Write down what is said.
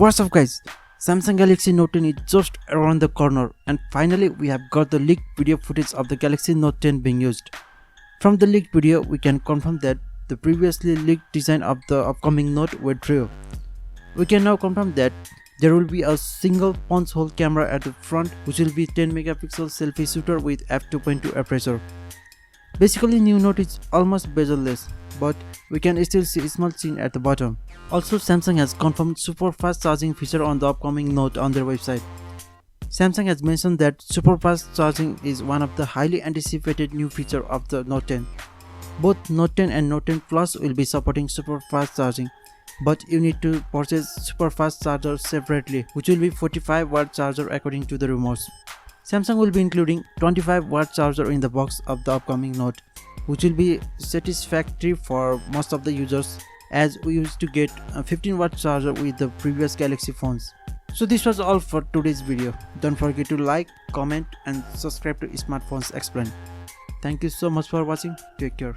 What's up guys, Samsung Galaxy Note 10 is just around the corner and finally we have got the leaked video footage of the Galaxy Note 10 being used. From the leaked video we can confirm that the previously leaked design of the upcoming Note were true. We can now confirm that there will be a single punch hole camera at the front which will be 10 megapixel selfie shooter with f2.2 aperture. Basically new Note is almost bezel-less, but we can still see a small chin at the bottom. Also, Samsung has confirmed super fast charging feature on the upcoming Note on their website. Samsung has mentioned that super fast charging is one of the highly anticipated new feature of the Note 10. Both Note 10 and Note 10 Plus will be supporting super fast charging, but you need to purchase super fast charger separately, which will be 45-watt charger according to the rumors. Samsung will be including 25-watt charger in the box of the upcoming Note, which will be satisfactory for most of the users, as we used to get a 15-watt charger with the previous Galaxy phones. So this was all for today's video. Don't forget to like, comment and subscribe to Smartphones Explained. Thank you so much for watching. Take care.